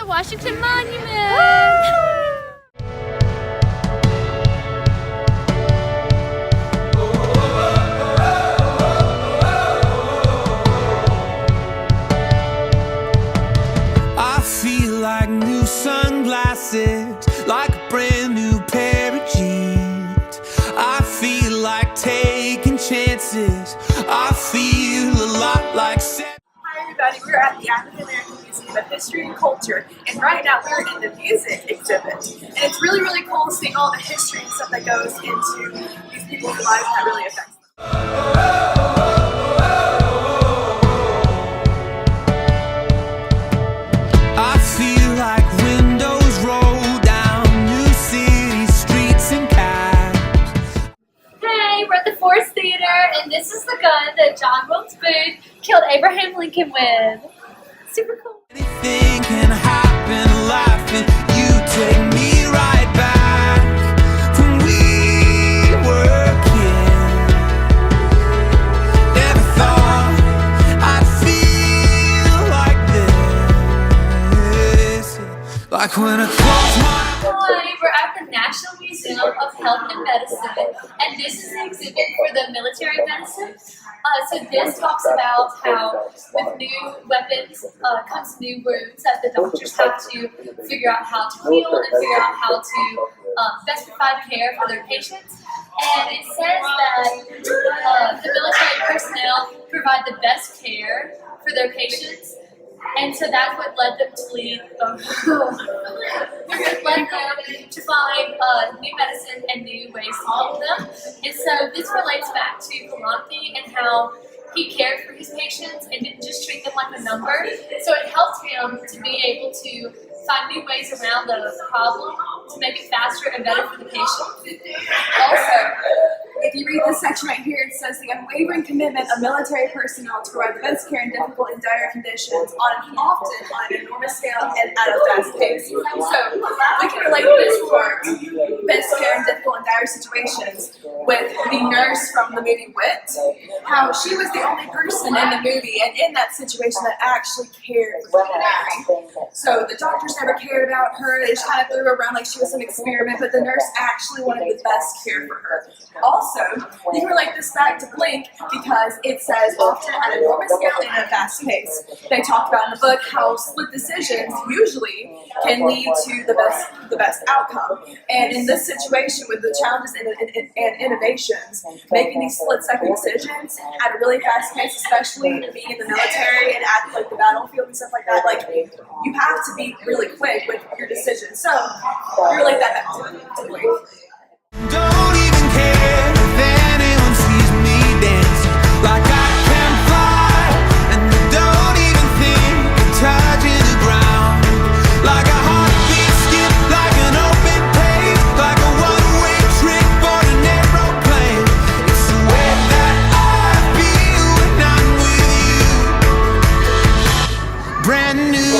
Washington Monument! I feel like new sunglasses, like a brand new pair of jeans. I feel like taking chances. I feel a lot like Hi everybody, we're at the African American Museum of History and Culture, and right now we're in the music exhibit. And it's really, really cool seeing all the history and stuff that goes into these people's lives that really affects them. I feel like windows roll down new city streets and cabs. Hey, we're at the Forest Theater, and this is the gun that John Wilkes Booth killed Abraham Lincoln with. Super cool. Anything can happen, laughing. You take me right back when we were kids. Never thought I'd feel like this. Like when I close my Hi, we're at the National Museum of Health and Medicine, and this is an exhibit for the military medicine. So this talks about how with new weapons comes new wounds that the doctors have to figure out how to heal and figure out how to best provide care for their patients. And it says that the military personnel provide the best care for their patients. And so that's what led them to lead, led them to find new medicine and new ways to heal them. And so this relates back to Kalanithi and how he cared for his patients and didn't just treat them like a number. So it helped him to be able to find new ways around the problem to make it faster and better for the patient. Also, if you read this section right here, it says the unwavering commitment of military personnel to provide the best care in difficult and dire conditions, often on an enormous scale and at a fast pace. So we can relate this part, best care in difficult and dire situations, with the nurse from the movie Wit. How she was the only person in the movie and in that situation that actually cared for Mary. So the doctors never cared about her. They just kind of threw her around like she was some experiment, but the nurse actually wanted the best care for her. Also, you can relate this back to Blink because it says often at an enormous scale and at a fast pace. They talk about in the book how split decisions usually can lead to the best outcome. And in this situation with the challenges and innovations, making these split-second decisions at a really fast pace, especially being in the military and at like the battlefield and stuff like that, like you have to be really quick with your decisions. So we relate that back to Blink. don't even care if anyone sees me dancing like I can fly, and I don't even think of touching the ground. Like a heartbeat skip, like an open page, like a one-way trip on an aeroplane. It's the way that I feel when I'm with you. Brand new.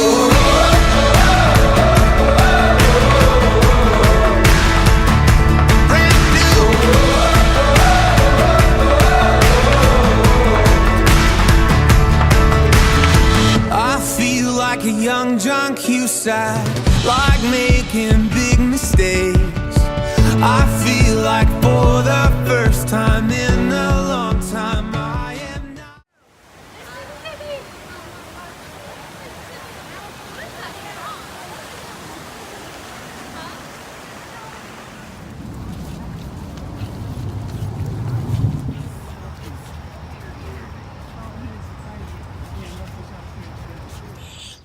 Like a young John Cusack, like making big mistakes. I feel like for the first time in a long time I am not.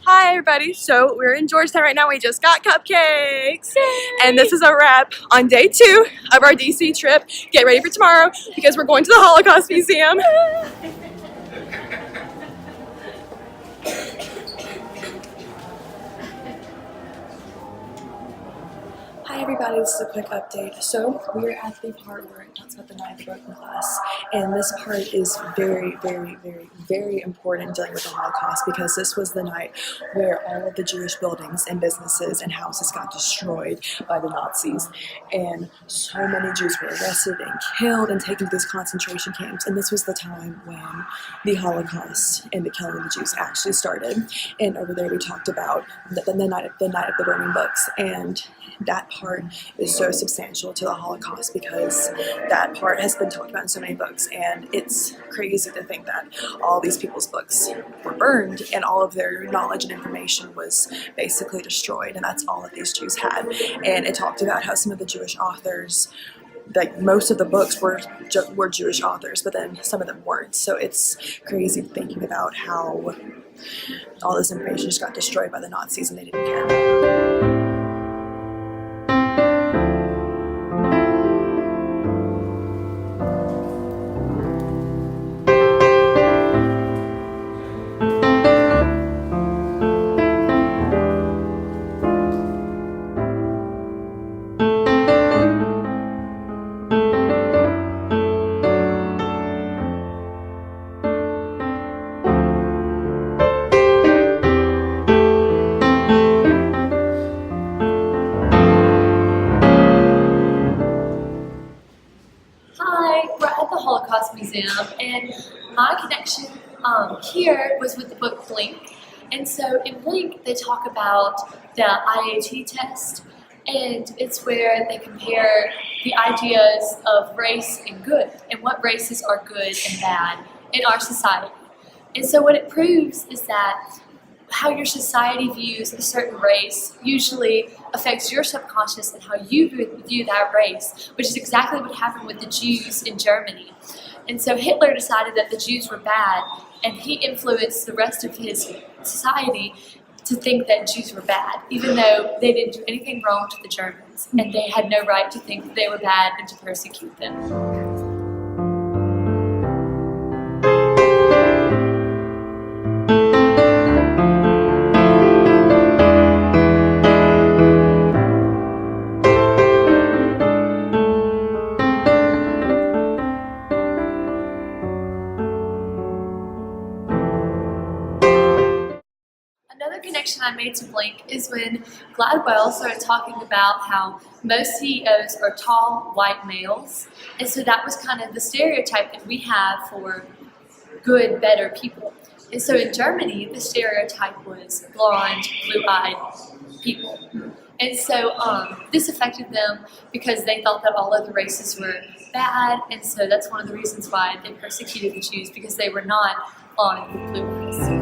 Hi everybody, so we're in Georgetown right now. We just got cupcakes. Yay. And this is a wrap on day 2 of our DC trip. Get ready for tomorrow because we're going to the Holocaust Museum. Hi Hi everybody, this is a quick update. So we're at the part where it talks about the night of the broken glass, and this part is very, very, very, very important dealing with the Holocaust because this was the night where all of the Jewish buildings and businesses and houses got destroyed by the Nazis, and so many Jews were arrested and killed and taken to these concentration camps, and this was the time when the Holocaust and the killing of the Jews actually started. And over there we talked about the night of the burning books, and that part is so substantial to the Holocaust because that part has been talked about in so many books, and it's crazy to think that all these people's books were burned and all of their knowledge and information was basically destroyed, and that's all that these Jews had. And it talked about how some of the Jewish authors, like most of the books were Jewish authors, but then some of them weren't. So it's crazy thinking about how all this information just got destroyed by the Nazis and they didn't care. Holocaust Museum, and my connection here was with the book Blink. And so in Blink they talk about the IAT test, and it's where they compare the ideas of race and good and what races are good and bad in our society. And so what it proves is that how your society views a certain race usually affects your subconscious and how you view that race, which is exactly what happened with the Jews in Germany. And so Hitler decided that the Jews were bad, and he influenced the rest of his society to think that Jews were bad, even though they didn't do anything wrong to the Germans, and they had no right to think that they were bad and to persecute them. Another connection I made to Blink is when Gladwell started talking about how most CEOs are tall, white males, and so that was kind of the stereotype that we have for good, better people. And so in Germany, the stereotype was blonde, blue-eyed people. And so this affected them because they thought that all other races were bad, and so that's one of the reasons why they persecuted the Jews, because they were not blonde with blue eyes.